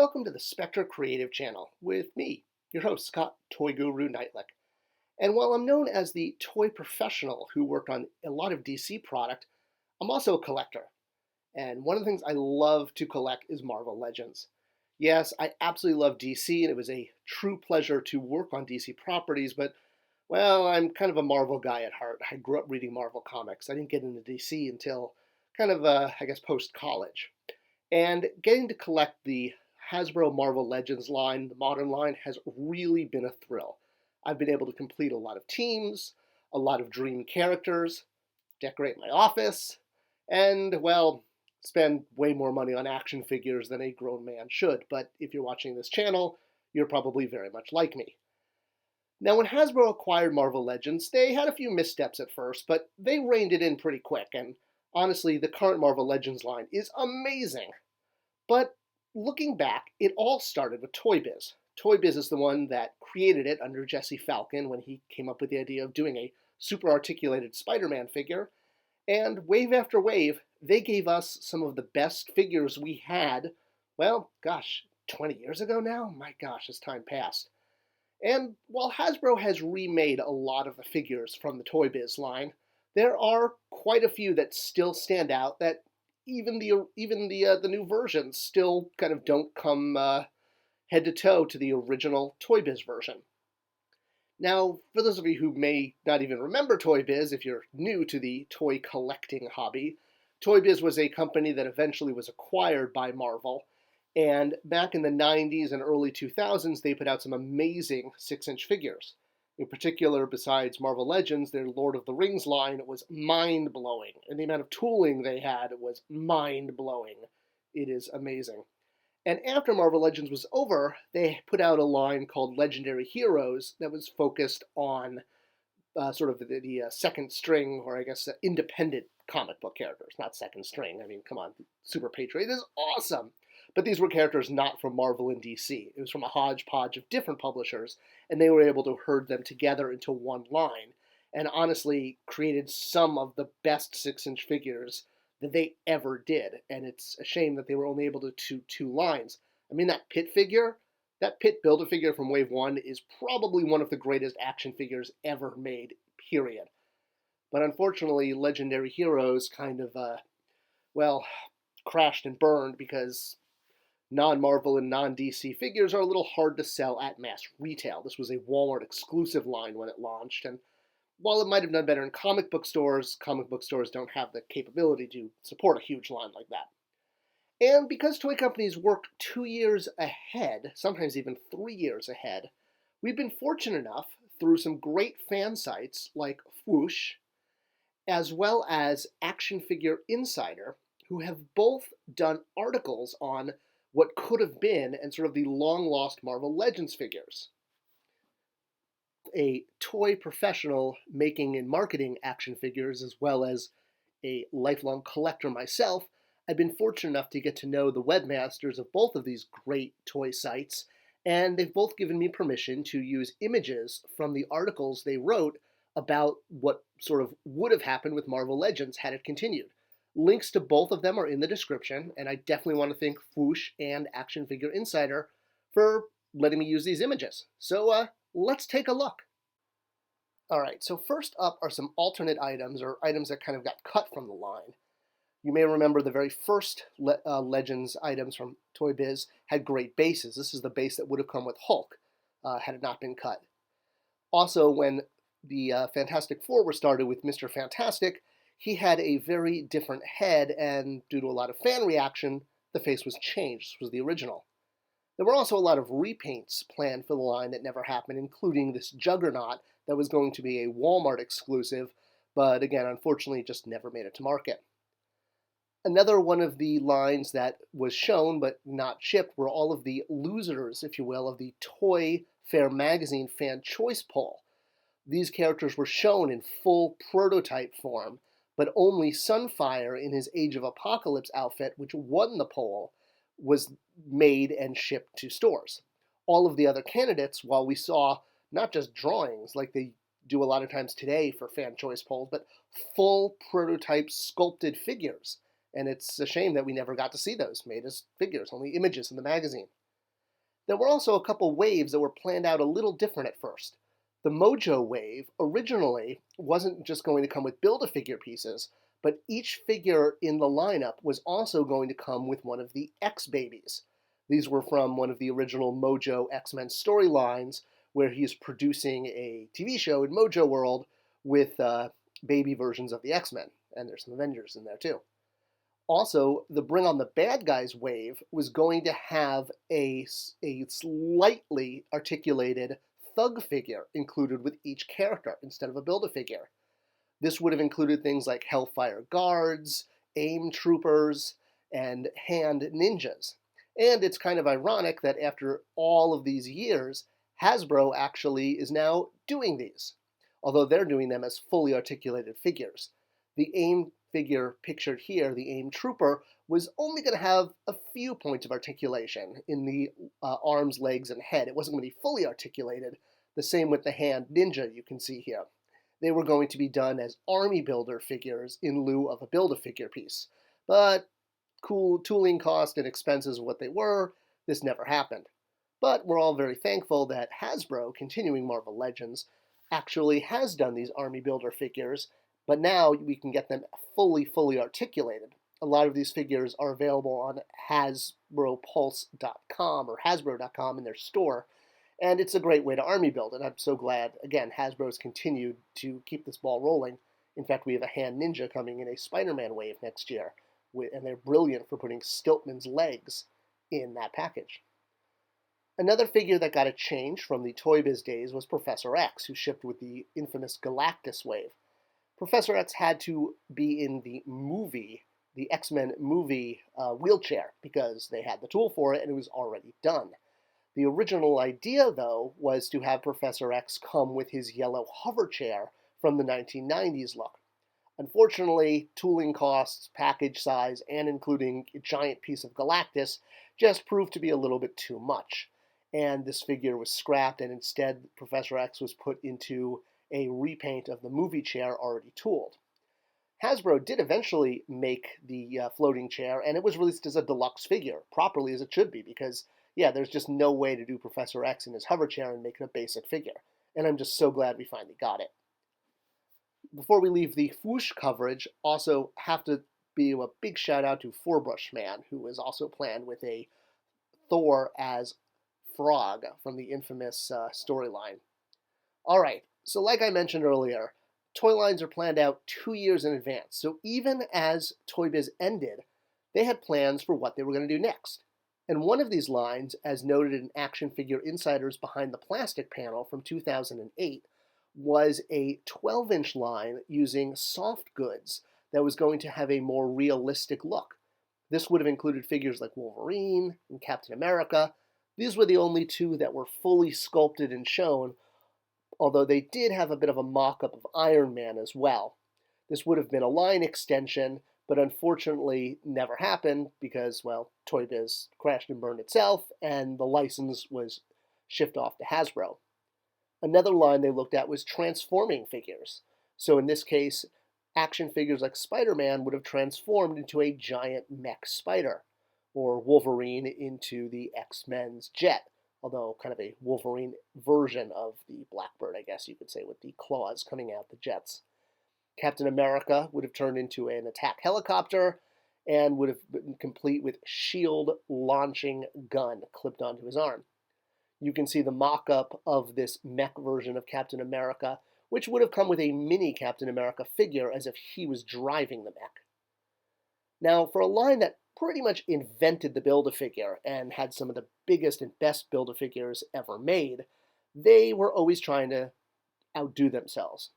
welcome to the Spectre Creative Channel with me, your host, Scott Toy Guru Knightlick. And while I'm known as the toy professional who worked on a lot of DC product, I'm also a collector. And one of the things I love to collect is Marvel Legends. Yes, I absolutely love DC, and it was a true pleasure to work on DC properties, but, well, I'm kind of a Marvel guy at heart. I grew up reading Marvel comics. I didn't get into DC until kind of, post-college. And getting to collect the Hasbro Marvel Legends line, the modern line, has really been a thrill. I've been able to complete a lot of teams, a lot of dream characters, decorate my office, and, well, spend way more money on action figures than a grown man should. But if you're watching this channel, you're probably very much like me. Now, when Hasbro acquired Marvel Legends, they had a few missteps at first, but they reined it in pretty quick, and honestly, the current Marvel Legends line is amazing. But looking back, it all started with Toy Biz. Toy Biz is the one that created it under Jesse Falcon when he came up with the idea of doing a super articulated Spider-Man figure. And wave after wave, they gave us some of the best figures we had, well, gosh, 20 years ago now? My gosh, as time passed. And while Hasbro has remade a lot of the figures from the Toy Biz line, there are quite a few that still stand out that even the new versions still kind of don't come head to toe to the original Toy Biz version. Now, for those of you who may not even remember Toy Biz, if you're new to the toy collecting hobby, Toy Biz was a company that eventually was acquired by Marvel, and back in the 90s and early 2000s, they put out some amazing 6-inch figures. In particular, besides Marvel Legends, their Lord of the Rings line was mind-blowing, and the amount of tooling they had was mind-blowing. It is amazing. And after Marvel Legends was over, they put out a line called Legendary Heroes that was focused on sort of the second string, or I guess independent comic book characters. Not second string, I mean, come on, Super Patriot is awesome! But these were characters not from Marvel and DC. It was from a hodgepodge of different publishers, and they were able to herd them together into one line, and honestly created some of the best 6-inch figures that they ever did. And it's a shame that they were only able to do 2 lines. I mean, that Pit figure, that Pit Build-A-Figure from Wave 1 is probably one of the greatest action figures ever made, period. But unfortunately, Legendary Heroes kind of, crashed and burned because non-Marvel and non-DC figures are a little hard to sell at mass retail. This was a Walmart exclusive line when it launched, and while it might have done better in comic book stores don't have the capability to support a huge line like that. And because toy companies work 2 years ahead, sometimes even 3 years ahead, we've been fortunate enough through some great fan sites like Whoosh, as well as Action Figure Insider, who have both done articles on what could have been and sort of the long-lost Marvel Legends figures. A toy professional making and marketing action figures, as well as a lifelong collector myself, I've been fortunate enough to get to know the webmasters of both of these great toy sites, and they've both given me permission to use images from the articles they wrote about what sort of would have happened with Marvel Legends had it continued. Links to both of them are in the description, and I definitely want to thank Whoosh and Action Figure Insider for letting me use these images. So let's take a look. Alright, so first up are some alternate items, or items that kind of got cut from the line. You may remember the very first Legends items from Toy Biz had great bases. This is the base that would have come with Hulk had it not been cut. Also, when the Fantastic Four were started with Mr. Fantastic, he had a very different head, and due to a lot of fan reaction, the face was changed. This was the original. There were also a lot of repaints planned for the line that never happened, including this Juggernaut that was going to be a Walmart exclusive, but again, unfortunately, just never made it to market. Another one of the lines that was shown but not shipped were all of the losers, if you will, of the Toy Fair Magazine Fan Choice Poll. These characters were shown in full prototype form, but only Sunfire in his Age of Apocalypse outfit, which won the poll, was made and shipped to stores. All of the other candidates, while we saw not just drawings like they do a lot of times today for fan choice polls, but full prototype sculpted figures. And it's a shame that we never got to see those made as figures, only images in the magazine. There were also a couple waves that were planned out a little different at first. The Mojo wave originally wasn't just going to come with Build-A-Figure pieces, but each figure in the lineup was also going to come with one of the X-Babies. These were from one of the original Mojo X-Men storylines, where he is producing a TV show in Mojo World with baby versions of the X-Men, and there's some Avengers in there too. Also, the Bring on the Bad Guys wave was going to have a slightly articulated thug figure included with each character instead of a Build-A-Figure. This would have included things like Hellfire Guards, AIM Troopers, and Hand Ninjas. And it's kind of ironic that after all of these years, Hasbro actually is now doing these, although they're doing them as fully articulated figures. The AIM figure pictured here, the AIM Trooper, was only going to have a few points of articulation in the arms, legs, and head. It wasn't going to be fully articulated. The same with the Hand Ninja you can see here. They were going to be done as army builder figures in lieu of a Build-A-Figure piece. But cool tooling cost and expenses of what they were, this never happened. But we're all very thankful that Hasbro, continuing Marvel Legends, actually has done these army builder figures, but now we can get them fully articulated. A lot of these figures are available on HasbroPulse.com or Hasbro.com in their store, and it's a great way to army build, and I'm so glad, again, Hasbro's continued to keep this ball rolling. In fact, we have a Hand Ninja coming in a Spider-Man wave next year, and they're brilliant for putting Stiltman's legs in that package. Another figure that got a change from the Toy Biz days was Professor X, who shipped with the infamous Galactus wave. Professor X had to be in the X-Men movie wheelchair, because they had the tool for it and it was already done. The original idea, though, was to have Professor X come with his yellow hover chair from the 1990s look. Unfortunately, tooling costs, package size, and including a giant piece of Galactus just proved to be a little bit too much. And this figure was scrapped, and instead Professor X was put into a repaint of the movie chair already tooled. Hasbro did eventually make the floating chair, and it was released as a deluxe figure, properly as it should be, because, yeah, there's just no way to do Professor X in his hover chair and make it a basic figure. And I'm just so glad we finally got it. Before we leave the Whoosh coverage, also have to be a big shout out to Four-Brush Man, who is also planned with a Thor as Frog from the infamous storyline. All right, so like I mentioned earlier, toy lines are planned out 2 years in advance. So even as Toy Biz ended, they had plans for what they were going to do next. And one of these lines, as noted in Action Figure Insider's Behind the Plastic panel from 2008, was a 12-inch line using soft goods that was going to have a more realistic look. This would have included figures like Wolverine and Captain America. These were the only two that were fully sculpted and shown, although they did have a bit of a mock-up of Iron Man as well. This would have been a line extension, but unfortunately never happened because, well, Toy Biz crashed and burned itself, and the license was shipped off to Hasbro. Another line they looked at was transforming figures. So in this case, action figures like Spider-Man would have transformed into a giant mech spider, or Wolverine into the X-Men's jet, although kind of a Wolverine version of the Blackbird, I guess you could say, with the claws coming out the jets. Captain America would have turned into an attack helicopter and would have been complete with shield launching gun clipped onto his arm. You can see the mock-up of this mech version of Captain America, which would have come with a mini Captain America figure as if he was driving the mech. Now, for a line that pretty much invented the Build-A-Figure and had some of the biggest and best Build-A-Figures ever made, they were always trying to outdo themselves.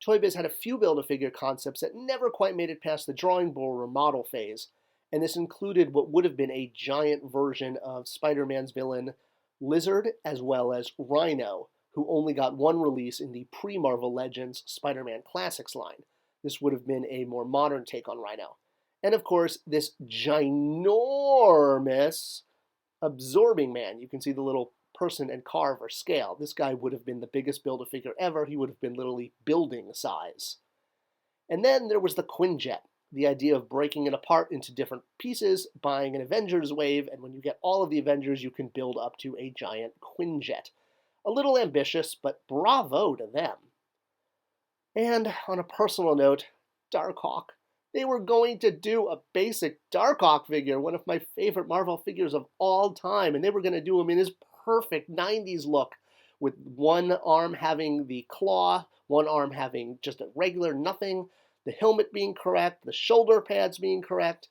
Toy Biz had a few Build-A-Figure concepts that never quite made it past the drawing board or model phase, and this included what would have been a giant version of Spider-Man's villain Lizard, as well as Rhino, who only got one release in the pre-Marvel Legends Spider-Man Classics line. This would have been a more modern take on Rhino. And of course, this ginormous Absorbing Man. You can see the little person and carver scale. This guy would have been the biggest Build-A-Figure ever. He would have been literally building size. And then there was the Quinjet, the idea of breaking it apart into different pieces, buying an Avengers wave, and when you get all of the Avengers, you can build up to a giant Quinjet. A little ambitious, but bravo to them. And on a personal note, Darkhawk. They were going to do a basic Darkhawk figure, one of my favorite Marvel figures of all time, and they were going to do him in his perfect 90s look, with one arm having the claw, one arm having just a regular nothing, the helmet being correct, the shoulder pads being correct.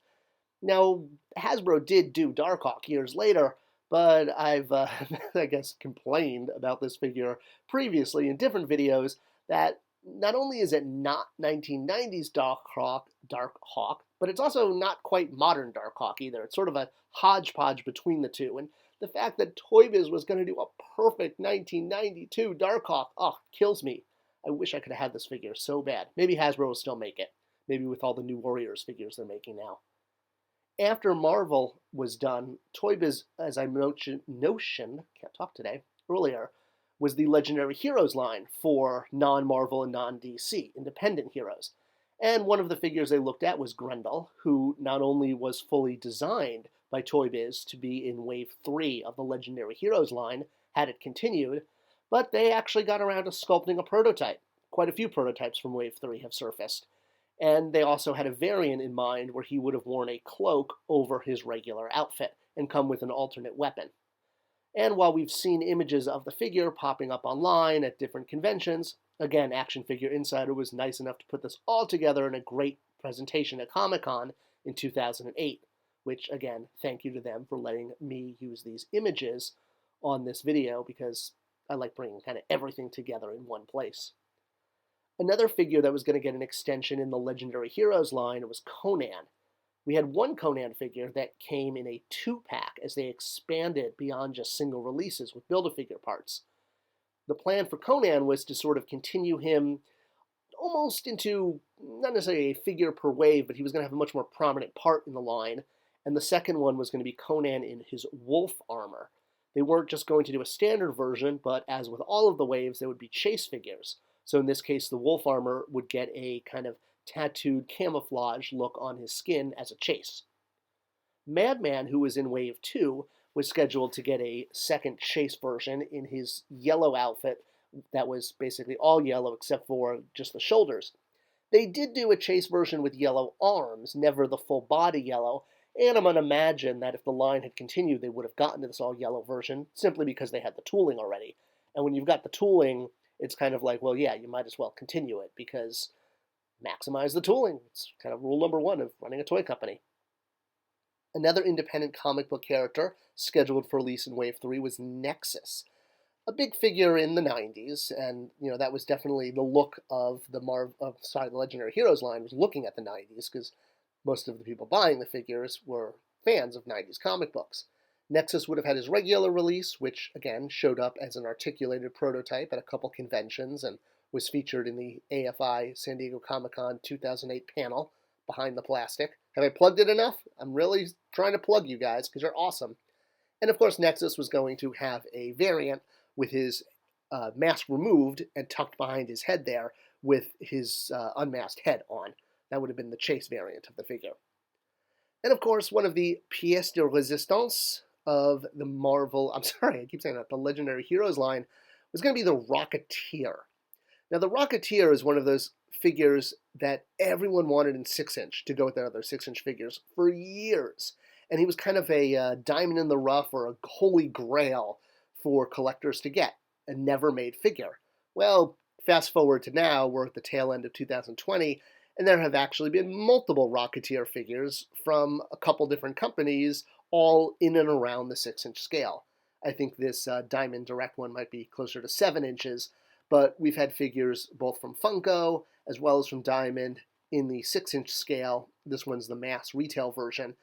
Now, Hasbro did do Darkhawk years later, but I've, I guess, complained about this figure previously in different videos that not only is it not 1990s Darkhawk, but it's also not quite modern Darkhawk either. It's sort of a hodgepodge between the two. And the fact that Toy Biz was going to do a perfect 1992 Darkhawk, kills me. I wish I could have had this figure so bad. Maybe Hasbro will still make it. Maybe with all the new Warriors figures they're making now. After Marvel was done, Toy Biz, as I can't talk today, earlier, was the Legendary Heroes line for non-Marvel and non-DC independent heroes. And one of the figures they looked at was Grendel, who not only was fully designed by Toy Biz to be in Wave 3 of the Legendary Heroes line, had it continued, but they actually got around to sculpting a prototype. Quite a few prototypes from Wave 3 have surfaced. And they also had a variant in mind where he would have worn a cloak over his regular outfit and come with an alternate weapon. And while we've seen images of the figure popping up online at different conventions, again, Action Figure Insider was nice enough to put this all together in a great presentation at Comic-Con in 2008, which, again, thank you to them for letting me use these images on this video because I like bringing kind of everything together in one place. Another figure that was going to get an extension in the Legendary Heroes line was Conan. We had one Conan figure that came in a 2-pack as they expanded beyond just single releases with Build-A-Figure parts. The plan for Conan was to sort of continue him almost into, not necessarily a figure per wave, but he was going to have a much more prominent part in the line. And the second one was going to be Conan in his wolf armor. They weren't just going to do a standard version, but as with all of the waves, there would be chase figures. So in this case, the wolf armor would get a kind of tattooed camouflage look on his skin as a chase. Madman, who was in Wave 2, was scheduled to get a second chase version in his yellow outfit that was basically all yellow except for just the shoulders. They did do a chase version with yellow arms, never the full body yellow, and I'm going to imagine that if the line had continued, they would have gotten to this all yellow version simply because they had the tooling already. And when you've got the tooling, it's kind of like, well, yeah, you might as well continue it because maximize the tooling. It's kind of rule number one of running a toy company. Another independent comic book character scheduled for release in Wave 3 was Nexus, a big figure in the 90s, and that was definitely the look of the Legendary Heroes line was looking at the 90s because most of the people buying the figures were fans of 90s comic books. Nexus would have had his regular release, which, again, showed up as an articulated prototype at a couple conventions and was featured in the AFI San Diego Comic-Con 2008 panel behind the plastic. Have I plugged it enough? I'm really trying to plug you guys because you're awesome. And, of course, Nexus was going to have a variant with his mask removed and tucked behind his head there with his unmasked head on. That would have been the chase variant of the figure. And, of course, one of the pièces de résistance of the the Legendary Heroes line was going to be the Rocketeer. Now, the Rocketeer is one of those figures that everyone wanted in 6-inch to go with their other 6-inch figures for years. And he was kind of a diamond in the rough or a holy grail for collectors to get, a never-made figure. Well, fast forward to now, we're at the tail end of 2020, and there have actually been multiple Rocketeer figures from a couple different companies, all in and around the 6-inch scale. I think this Diamond Direct one might be closer to 7 inches, but we've had figures both from Funko as well as from Diamond in the 6-inch scale. This one's the mass retail version.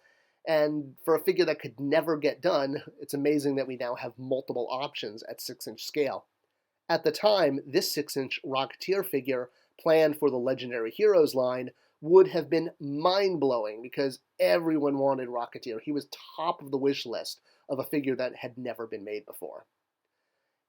And for a figure that could never get done, it's amazing that we now have multiple options at 6-inch scale. At the time, this 6-inch Rocketeer figure planned for the Legendary Heroes line would have been mind-blowing because everyone wanted Rocketeer. He was top of the wish list of a figure that had never been made before.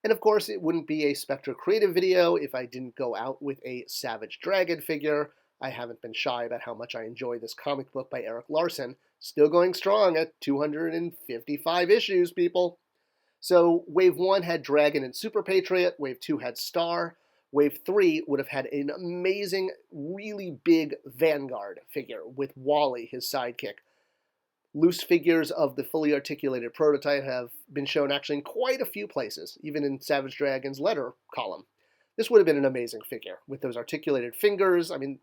And of course, it wouldn't be a Spectra Creative video if I didn't go out with a Savage Dragon figure. I haven't been shy about how much I enjoy this comic book by Eric Larson, still going strong at 255 issues, people. So Wave 1 had Dragon and Super Patriot, Wave 2 had Star, Wave 3 would have had an amazing, really big Vanguard figure with Wally, his sidekick. Loose figures of the fully articulated prototype have been shown actually in quite a few places, even in Savage Dragon's letter column. This would have been an amazing figure with those articulated fingers. I mean,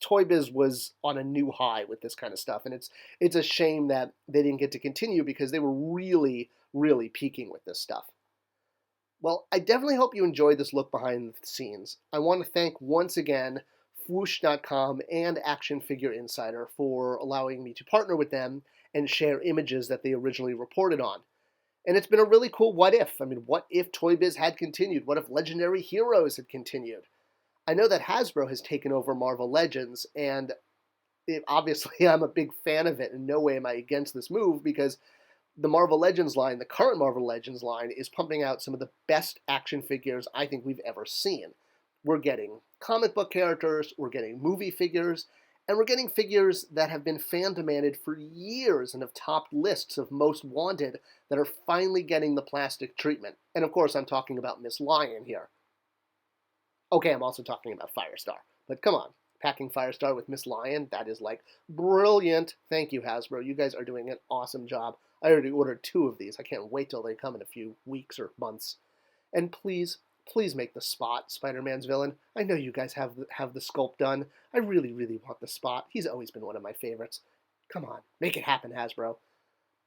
Toy Biz was on a new high with this kind of stuff, and it's a shame that they didn't get to continue because they were really, really peaking with this stuff. Well, I definitely hope you enjoyed this look behind the scenes. I want to thank once again Whoosh.com and Action Figure Insider for allowing me to partner with them and share images that they originally reported on. And it's been a really cool what if. I mean, what if Toy Biz had continued? What if Legendary Heroes had continued? I know that Hasbro has taken over Marvel Legends, and obviously I'm a big fan of it. In no way am I against this move because the Marvel Legends line, the current Marvel Legends line, is pumping out some of the best action figures I think we've ever seen. We're getting comic book characters, we're getting movie figures, and we're getting figures that have been fan demanded for years and have topped lists of most wanted that are finally getting the plastic treatment. And of course, I'm talking about Miss Lion here. Okay, I'm also talking about Firestar. But come on, packing Firestar with Miss Lion, that is like brilliant. Thank you, Hasbro. You guys are doing an awesome job. I already ordered 2 of these. I can't wait till they come in a few weeks or months. And please, please make the Spot Spider-Man's villain. I know you guys have the sculpt done. I really, really want the Spot. He's always been one of my favorites. Come on, make it happen, Hasbro.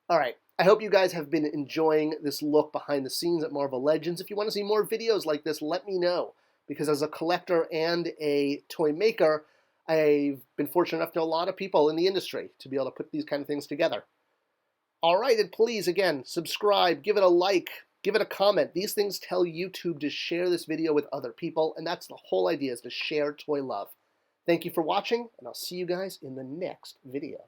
All right, I hope you guys have been enjoying this look behind the scenes at Marvel Legends. If you want to see more videos like this, let me know. Because as a collector and a toy maker, I've been fortunate enough to know a lot of people in the industry to be able to put these kind of things together. All right, and please, again, subscribe, give it a like, give it a comment. These things tell YouTube to share this video with other people, and that's the whole idea, is to share toy love. Thank you for watching, and I'll see you guys in the next video.